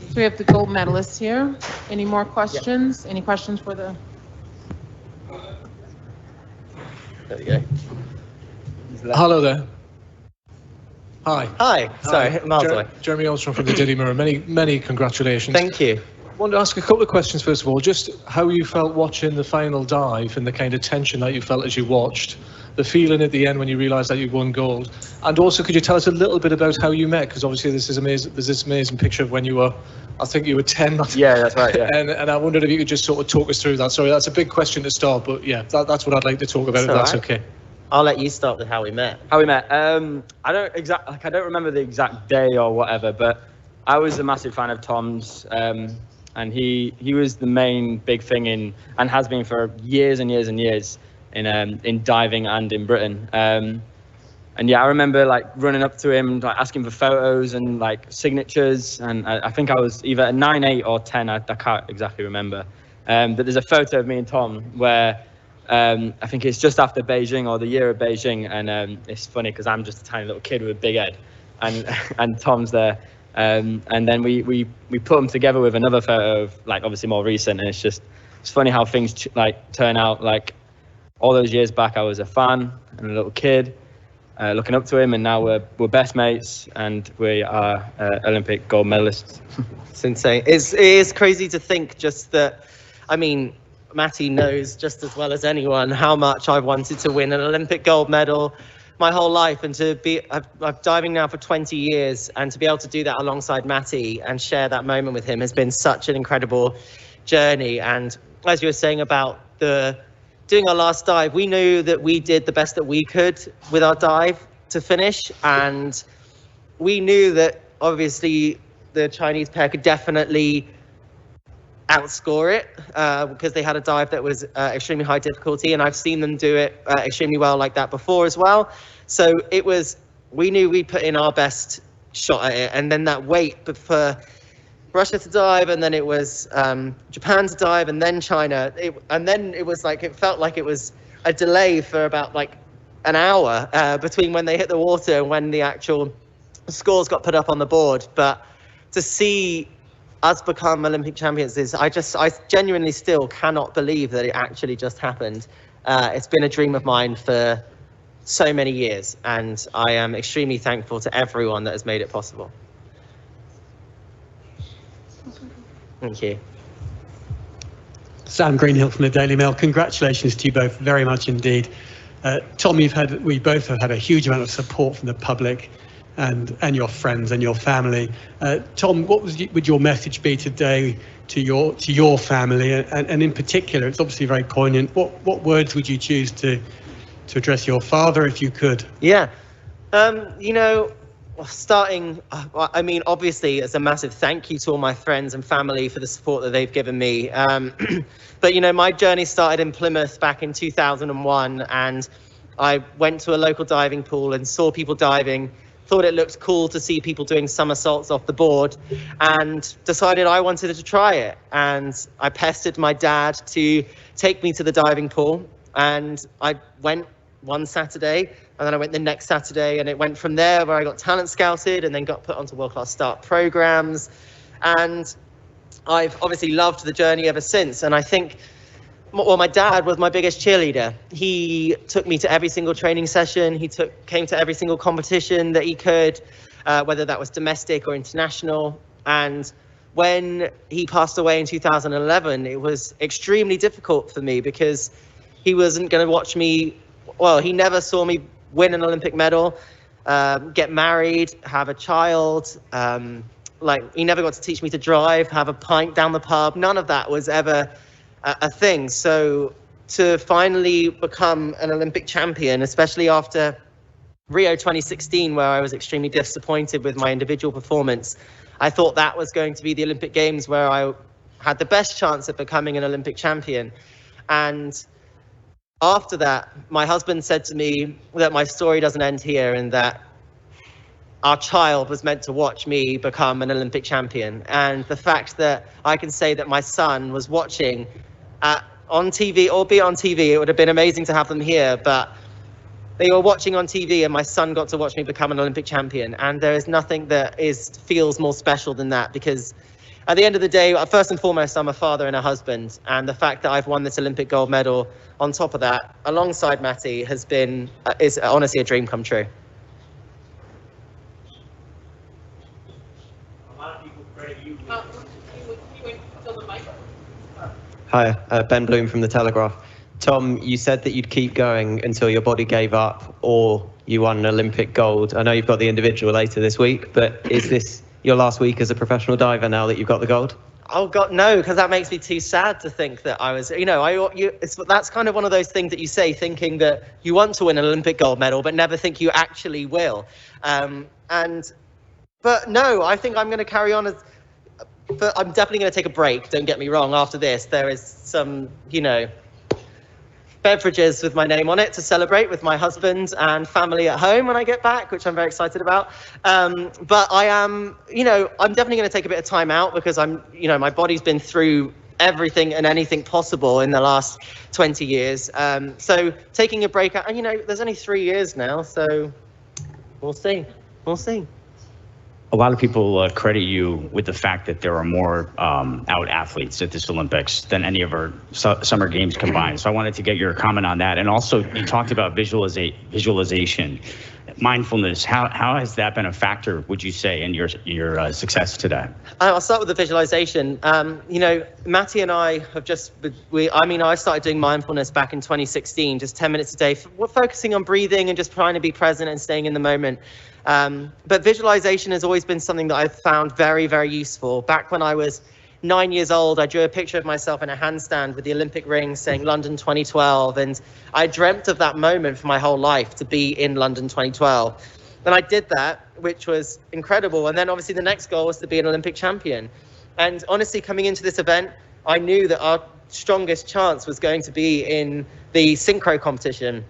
So we have the gold medalists here. Any more questions? Any questions for the... There we go. Hello there. Hi. Hi. Sorry, miles away. Jeremy Armstrong from the Daily Mirror. Many congratulations. Thank you. I wanted to ask a couple of questions, first of all. Just how you felt watching the final dive and the kind of tension that you felt as you watched, the feeling at the end when you realised that you won gold. And also, could you tell us a little bit about how you met? Because obviously there's this amazing picture of when you were, I think you were 10. Yeah, that's right, yeah. And I wondered if you could just sort of talk us through that. Sorry, that's a big question to start, but yeah, that's what I'd like to talk about, if that's okay. I'll let you start with how we met. How we met? I don't remember the exact day or whatever, but I was a massive fan of Tom's, and he was the main big thing in, and has been for years and years and years, in diving and in Britain. And yeah, I remember like running up to him, like asking for photos and like signatures, and I think I was either 9, 8 or 10. I can't exactly remember. But there's a photo of me and Tom where. I think it's just after Beijing, or the year of Beijing, and it's funny because I'm just a tiny little kid with a big head, and Tom's there, and then we put them together with another photo of like obviously more recent, and it's funny how things like turn out. Like all those years back, I was a fan and a little kid, looking up to him, and now we're best mates, and we are Olympic gold medalists. It's insane. It is crazy to think just that. I mean, Matty knows just as well as anyone how much I've wanted to win an Olympic gold medal my whole life, and to be I'm diving now for 20 years, and to be able to do that alongside Matty and share that moment with him has been such an incredible journey. And as you were saying about doing our last dive, we knew that we did the best that we could with our dive to finish, and we knew that obviously the Chinese pair could definitely outscore it because they had a dive that was extremely high difficulty, and I've seen them do it extremely well like that before as well. So we knew we put in our best shot at it, and then that wait for Russia to dive, and then it was Japan to dive, and then China, and then it was like, it felt like it was a delay for about like an hour between when they hit the water and when the actual scores got put up on the board. But to see us become Olympic champions I genuinely still cannot believe that it actually just happened. It's been a dream of mine for so many years, and I am extremely thankful to everyone that has made it possible. Thank you. Sam Greenhill from the Daily Mail. Congratulations to you both very much indeed. Tom, we both have had a huge amount of support from the public and your friends and your family. Tom, what would your message be today to your family, and in particular, it's obviously very poignant. What words would you choose to address your father, if you could? Yeah, starting, I mean, obviously, it's a massive thank you to all my friends and family for the support that they've given me. But my journey started in Plymouth back in 2001, and I went to a local diving pool and saw people diving. Thought it looked cool to see people doing somersaults off the board, and decided I wanted to try it. And I pestered my dad to take me to the diving pool, and I went one Saturday, and then I went the next Saturday, and it went from there, where I got talent scouted and then got put onto world-class start programs. And I've obviously loved the journey ever since. And I think, well, my dad was my biggest cheerleader. He took me to every single training session. He came to every single competition that he could, whether that was domestic or international. And when he passed away in 2011, it was extremely difficult for me, because he wasn't going to watch me. Well, he never saw me win an Olympic medal, get married, have a child. He never got to teach me to drive, have a pint down the pub. None of that was ever a thing. So to finally become an Olympic champion, especially after Rio 2016, where I was extremely disappointed with my individual performance, I thought that was going to be the Olympic Games where I had the best chance at becoming an Olympic champion. And after that, my husband said to me that my story doesn't end here, and that our child was meant to watch me become an Olympic champion. And the fact that I can say that my son was watching at on TV, albeit on TV. It would have been amazing to have them here, but they were watching on TV, and my son got to watch me become an Olympic champion. And there is nothing that feels more special than that, because at the end of the day, first and foremost, I'm a father and a husband. And the fact that I've won this Olympic gold medal on top of that, alongside Matty, is honestly a dream come true. A lot of people credit you. Hi, Ben Bloom from The Telegraph. Tom, you said that you'd keep going until your body gave up or you won an Olympic gold. I know you've got the individual later this week, but is this your last week as a professional diver now that you've got the gold? Oh God, no, because that makes me too sad to think that I was, that's kind of one of those things that you say thinking that you want to win an Olympic gold medal, but never think you actually will. But no, I think I'm going to carry on but I'm definitely going to take a break. Don't get me wrong. After this, there is some, beverages with my name on it to celebrate with my husband and family at home when I get back, which I'm very excited about. But I am, I'm definitely going to take a bit of time out because my body's been through everything and anything possible in the last 20 years. So taking a break, and there's only 3 years now, so we'll see. A lot of people credit you with the fact that there are more out athletes at this Olympics than any of our summer games combined. So I wanted to get your comment on that. And also, you talked about visualization, mindfulness. How has that been a factor, would you say, in your success today? I'll start with the visualization. Matty and I have I started doing mindfulness back in 2016, just 10 minutes a day. We're focusing on breathing and just trying to be present and staying in the moment. But visualization has always been something that I've found very, very useful. Back when I was 9 years old, I drew a picture of myself in a handstand with the Olympic ring saying London 2012. And I dreamt of that moment for my whole life, to be in London 2012. And I did that, which was incredible. And then obviously the next goal was to be an Olympic champion. And honestly, coming into this event, I knew that our strongest chance was going to be in the synchro competition.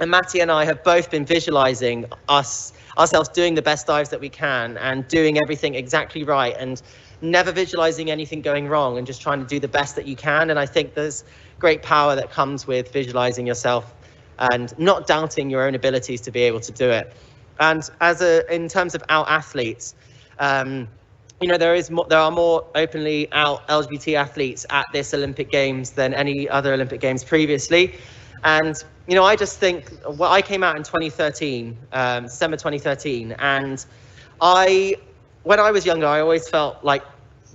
And Matty and I have both been visualizing ourselves doing the best dives that we can and doing everything exactly right and never visualizing anything going wrong and just trying to do the best that you can. And I think there's great power that comes with visualizing yourself and not doubting your own abilities to be able to do it. And in terms of out athletes, there are more openly out LGBT athletes at this Olympic Games than any other Olympic Games previously. And I just think, I came out in 2013, December 2013, and when I was younger, I always felt like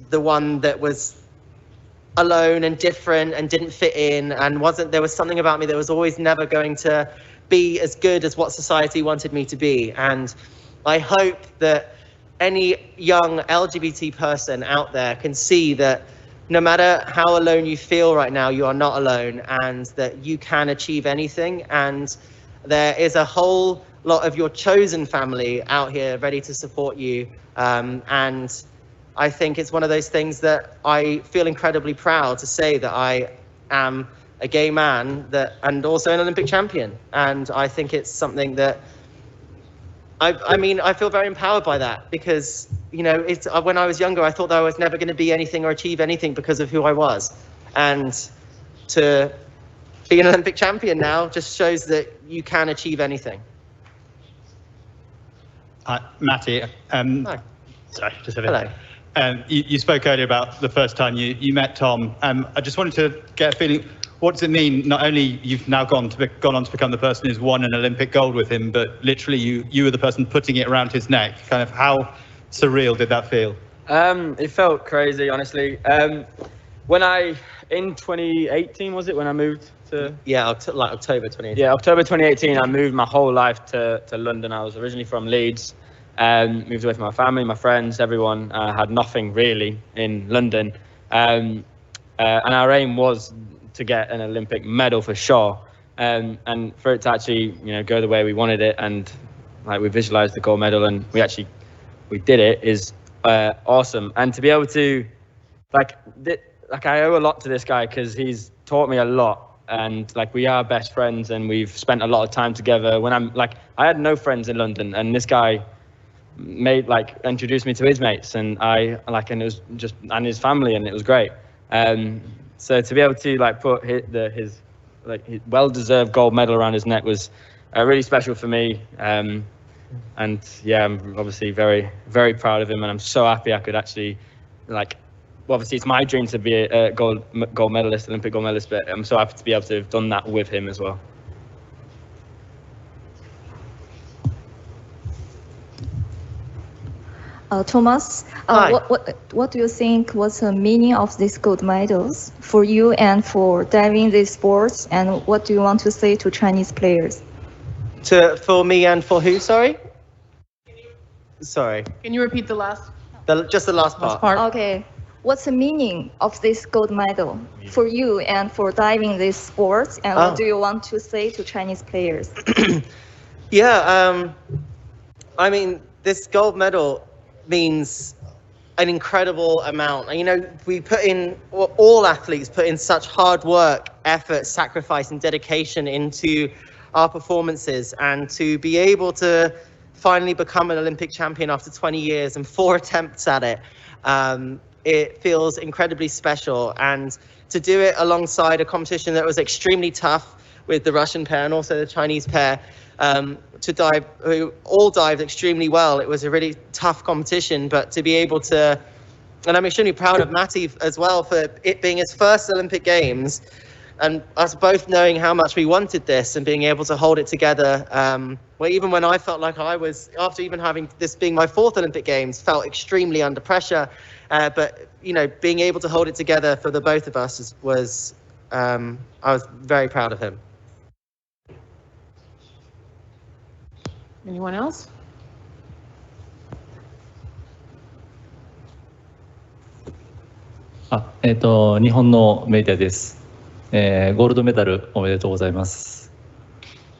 the one that was alone and different and didn't fit in, and there was something about me that was always never going to be as good as what society wanted me to be. And I hope that any young LGBT person out there can see that no matter how alone you feel right now, you are not alone, and that you can achieve anything. And there is a whole lot of your chosen family out here ready to support you. And I think it's one of those things that I feel incredibly proud to say that I am a gay man and also an Olympic champion. And I think it's something that I feel very empowered by that, because it's when I was younger, I thought that I was never going to be anything or achieve anything because of who I was, and to be an Olympic champion now just shows that you can achieve anything. Matty, Hi. sorry, just a Hello. bit. You spoke earlier about the first time you met Tom. I just wanted to get a feeling. What does it mean? Not only you've now gone on to become the person who's won an Olympic gold with him, but literally you were the person putting it around his neck. Kind of how surreal did that feel? It felt crazy, honestly. In 2018, was it when I moved to? Yeah, October 2018. Yeah, October 2018, I moved my whole life to London. I was originally from Leeds. Moved away from my family, my friends, everyone. Had nothing really in London. And our aim was to get an Olympic medal for sure, and for it to actually go the way we wanted it, and we visualized the gold medal and we did it, is awesome. And to be able to I owe a lot to this guy, because he's taught me a lot, and we are best friends and we've spent a lot of time together. When I had no friends in London, and this guy introduced me to his mates, and and it was and his family, and it was great. So to be able to like put his well-deserved gold medal around his neck was really special for me. And yeah, I'm obviously very, very proud of him, and I'm so happy I could actually obviously it's my dream to be a gold medalist, Olympic gold medalist, but I'm so happy to be able to have done that with him as well. Thomas, what do you think was the meaning of these gold medals for you and for diving these sports, and what do you want to say to Chinese players? For me and for who, sorry? Sorry. Can you repeat the last Just the last part. Okay. What's the meaning of this gold medal for you and for diving these sports, and what do you want to say to Chinese players? Yeah, I mean, this gold medal means an incredible amount. You know, all athletes put in such hard work, effort, sacrifice, and dedication into our performances, and to be able to finally become an Olympic champion after 20 years and 4 attempts at it, it feels incredibly special. And to do it alongside a competition that was extremely tough with the Russian pair and also the Chinese pair, who all dived extremely well. It was a really tough competition, but to be able to, and I'm extremely proud of Matty as well for it being his first Olympic Games, and us both knowing how much we wanted this and being able to hold it together. Well, even when I felt like I was, after even having this being my 4th Olympic Games, felt extremely under pressure. But, you know, being able to hold it together for the both of us was I was very proud of him. Anyone else? 日本のメディアです。ゴールドメダルおめでとうございます。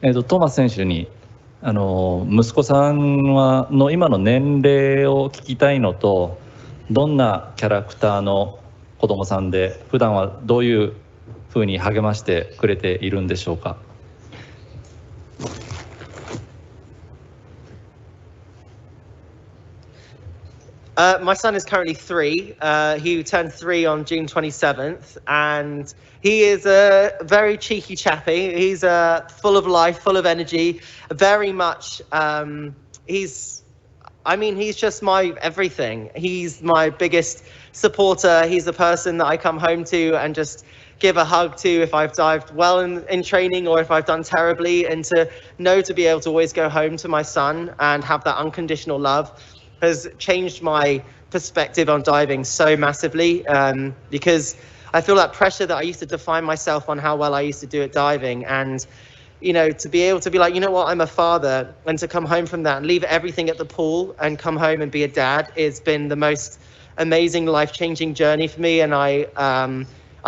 トーマス選手に息子さんの今の年齢を聞きたいのと、どんなキャラクターの子供さんで、普段はどういうふうに励ましてくれているんでしょうか。My son is currently 3. He turned 3 on June 27th, and he is a very cheeky chappy. He's full of life, full of energy, very much. He's just my everything. He's my biggest supporter. He's the person that I come home to and just give a hug to if I've dived well in training or if I've done terribly, and to be able to always go home to my son and have that unconditional love has changed my perspective on diving so massively, because I feel that pressure that I used to define myself on how well I used to do at diving, and you know, to be able to be like, you know what, I'm a father, and to come home from that and leave everything at the pool and come home and be a dad, it's been the most amazing, life-changing journey for me. And I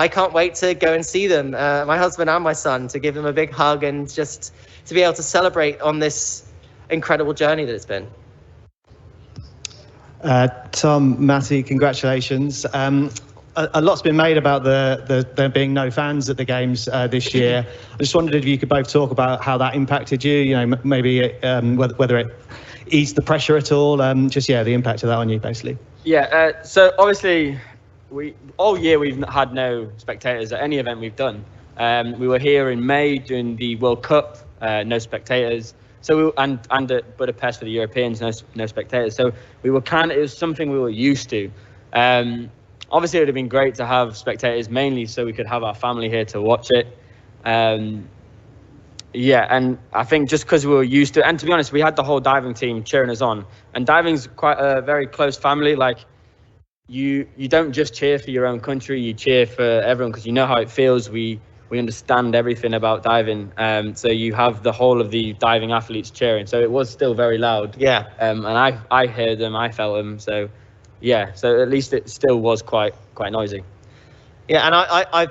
can't wait to go and see them, my husband and my son, to give them a big hug and just to be able to celebrate on this incredible journey that it's been. Tom, Matty, congratulations. A lot's been made about there being no fans at the games this year. I just wondered if you could both talk about how that impacted you, you know, maybe whether it eased the pressure at all, the impact of that on you, basically. Yeah, so obviously, all year we've had no spectators at any event we've done. We were here in May doing the World Cup, no spectators. So and at Budapest for the Europeans, no spectators. So it was something we were used to. Obviously, it would have been great to have spectators, mainly so we could have our family here to watch it. Yeah, and I think just because we were used to it, and to be honest, we had the whole diving team cheering us on. And diving's quite a very close family. Like, you don't just cheer for your own country, you cheer for everyone because you know how it feels. We understand everything about diving, so you have the whole of the diving athletes cheering. So it was still very loud. Yeah. And I heard them, I felt them. So yeah. So at least it still was quite noisy. Yeah, and I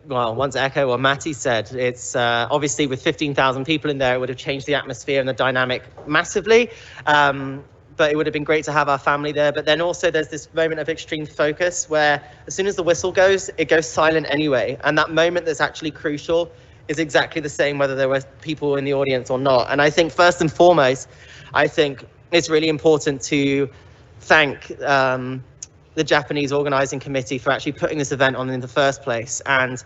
want to echo what Matty said. It's obviously with 15,000 people in there, it would have changed the atmosphere and the dynamic massively. But it would have been great to have our family there. But then also there's this moment of extreme focus where as soon as the whistle goes, it goes silent anyway. And that moment that's actually crucial is exactly the same whether there were people in the audience or not. And I think first and foremost, I think it's really important to thank the the Japanese organizing committee for actually putting this event on in the first place. And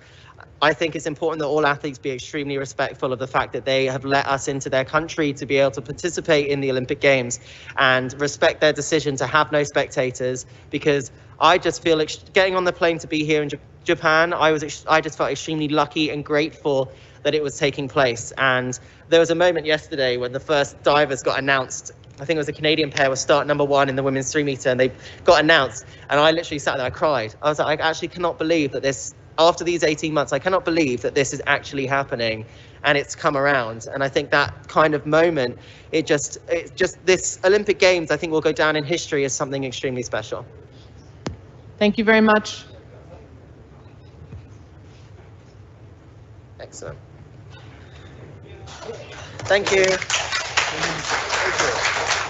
I think it's important that all athletes be extremely respectful of the fact that they have let us into their country to be able to participate in the Olympic Games, and respect their decision to have no spectators, because I just feel getting on the plane to be here in Japan, I just felt extremely lucky and grateful that it was taking place. And there was a moment yesterday when the first divers got announced. I think it was a Canadian pair was start number 1 in the women's 3 meter, and they got announced, and I literally sat there, I cried. I was like, I actually cannot believe that this, after these 18 months, I cannot believe that this is actually happening, and it's come around. And I think that kind of moment, it's just this Olympic Games, I think, will go down in history as something extremely special. Thank you very much. Excellent. Thank you. Thank you.